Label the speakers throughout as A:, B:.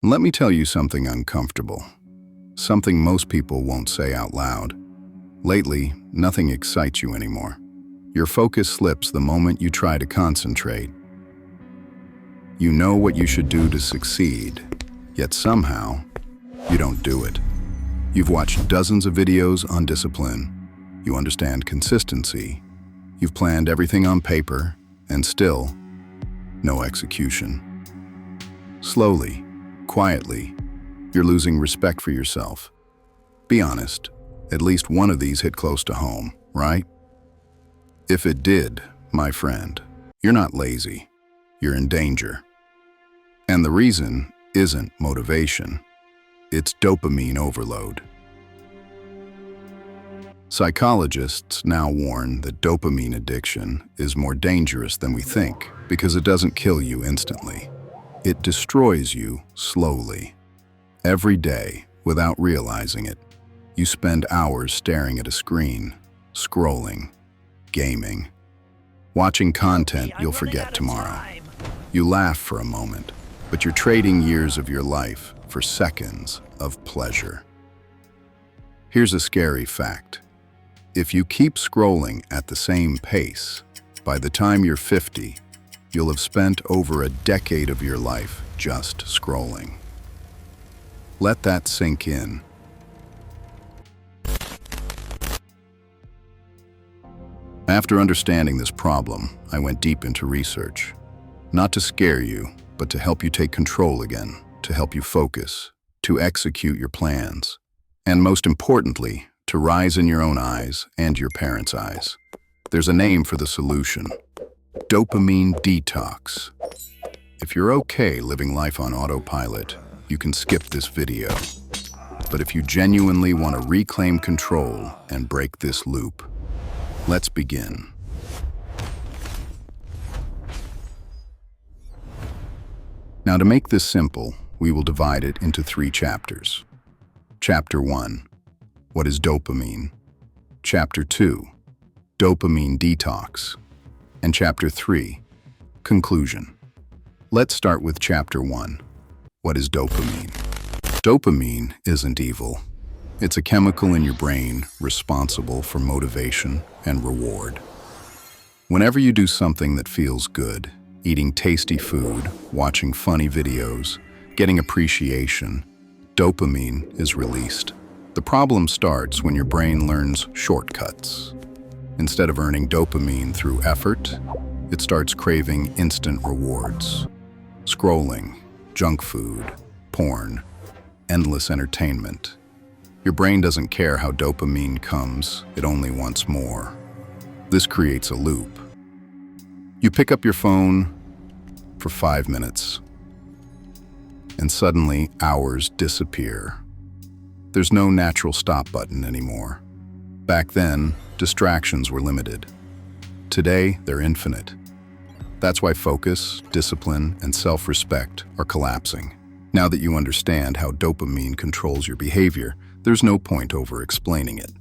A: Let me tell you something uncomfortable, something most people won't say out loud. Lately, nothing excites you anymore. Your focus slips the moment you try to concentrate. You know what you should do to succeed, yet somehow, you don't do it. You've watched dozens of videos on discipline. You understand consistency. You've planned everything on paper, and still, no execution. Slowly, quietly, you're losing respect for yourself. Be honest, at least one of these hit close to home, right? If it did, my friend, you're not lazy. You're in danger. And the reason isn't motivation. It's dopamine overload. Psychologists now warn that dopamine addiction is more dangerous than we think because it doesn't kill you instantly. It destroys you slowly. Every day, without realizing it, you spend hours staring at a screen, scrolling, gaming, watching content you'll forget tomorrow. You laugh for a moment, but you're trading years of your life for seconds of pleasure. Here's a scary fact. If you keep scrolling at the same pace, by the time you're 50, you'll have spent over a decade of your life just scrolling. Let that sink in. After understanding this problem, I went deep into research. Not to scare you, but to help you take control again, to help you focus, to execute your plans, and most importantly, to rise in your own eyes and your parents' eyes. There's a name for the solution: dopamine detox. If you're okay living life on autopilot, you can skip this video. But if you genuinely want to reclaim control and break this loop, let's begin. Now, to make this simple, we will divide it into 3 chapters. Chapter 1. What is dopamine? Chapter 2. Dopamine detox. And Chapter 3. Conclusion. Let's start with Chapter 1. What is dopamine? Dopamine isn't evil. It's a chemical in your brain responsible for motivation and reward. Whenever you do something that feels good, eating tasty food, watching funny videos, getting appreciation, dopamine is released. The problem starts when your brain learns shortcuts. Instead of earning dopamine through effort, it starts craving instant rewards. Scrolling, junk food, porn, endless entertainment. Your brain doesn't care how dopamine comes, it only wants more. This creates a loop. You pick up your phone for 5 minutes, and suddenly hours disappear. There's no natural stop button anymore. Back then, distractions were limited. Today, they're infinite. That's why focus, discipline, and self-respect are collapsing. Now that you understand how dopamine controls your behavior, there's no point over-explaining it.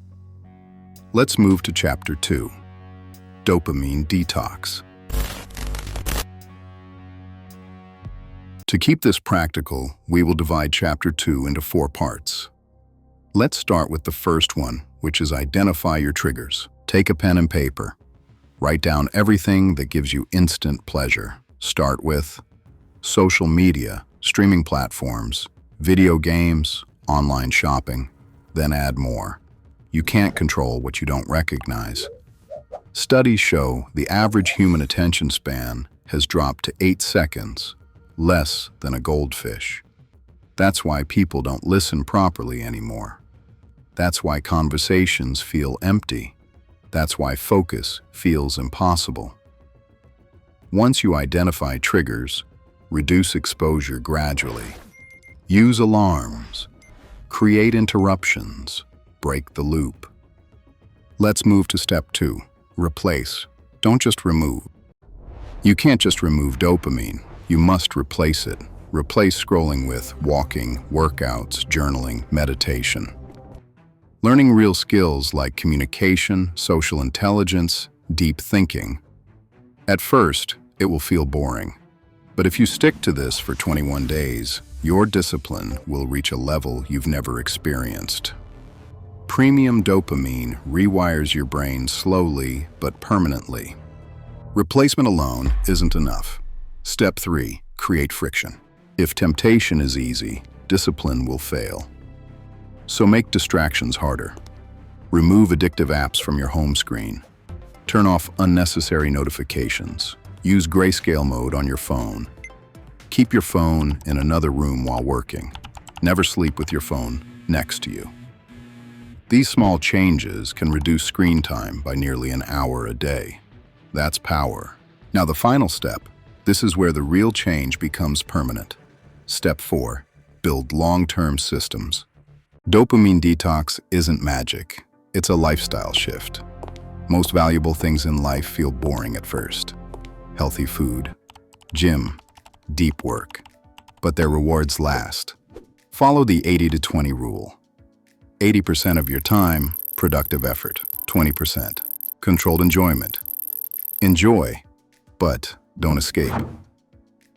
A: Let's move to Chapter 2. Dopamine detox. To keep this practical, we will divide Chapter 2 into 4 parts. Let's start with the first one, which is identify your triggers. Take a pen and paper. Write down everything that gives you instant pleasure. Start with social media, streaming platforms, video games, online shopping, then add more. You can't control what you don't recognize. Studies show the average human attention span has dropped to 8 seconds, less than a goldfish. That's why people don't listen properly anymore. That's why conversations feel empty. That's why focus feels impossible. Once you identify triggers, reduce exposure gradually. Use alarms. Create interruptions. Break the loop. Let's move to step 2. Replace. Don't just remove. You can't just remove dopamine. You must replace it. Replace scrolling with walking, workouts, journaling, meditation. Learning real skills like communication, social intelligence, deep thinking. At first, it will feel boring. But if you stick to this for 21 days, Your discipline will reach a level you've never experienced. Premium dopamine rewires your brain slowly but permanently. Replacement alone isn't enough. Step 3. Create friction. If temptation is easy, discipline will fail. So make distractions harder. Remove addictive apps from your home screen. Turn off unnecessary notifications. Use grayscale mode on your phone. Keep your phone in another room while working. Never sleep with your phone next to you. These small changes can reduce screen time by nearly an hour a day. That's power. Now the final step, this is where the real change becomes permanent. Step 4, build long-term systems. Dopamine detox isn't magic, it's a lifestyle shift. Most valuable things in life feel boring at first. Healthy food, gym, deep work, but their rewards last. Follow the 80-20 rule. 80% of your time, productive effort. 20%, controlled enjoyment. Enjoy, but don't escape.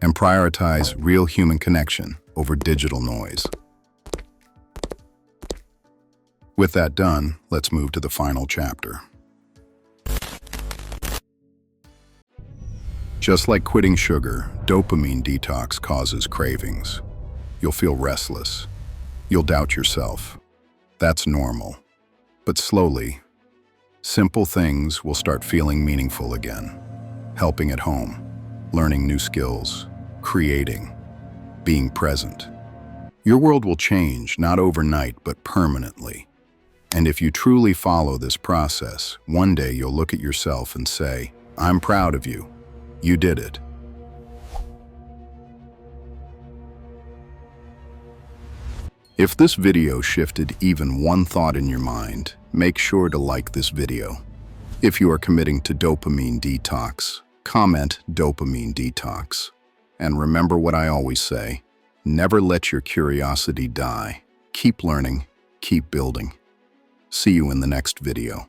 A: And prioritize real human connection over digital noise. With that done, let's move to the final chapter. Just like quitting sugar, dopamine detox causes cravings. You'll feel restless. You'll doubt yourself. That's normal. But slowly, simple things will start feeling meaningful again. Helping at home, learning new skills, creating, being present. Your world will change, not overnight, but permanently. And if you truly follow this process, one day you'll look at yourself and say, "I'm proud of you. You did it." If this video shifted even one thought in your mind, make sure to like this video. If you are committing to dopamine detox, comment dopamine detox. And remember what I always say, never let your curiosity die. Keep learning, keep building. See you in the next video.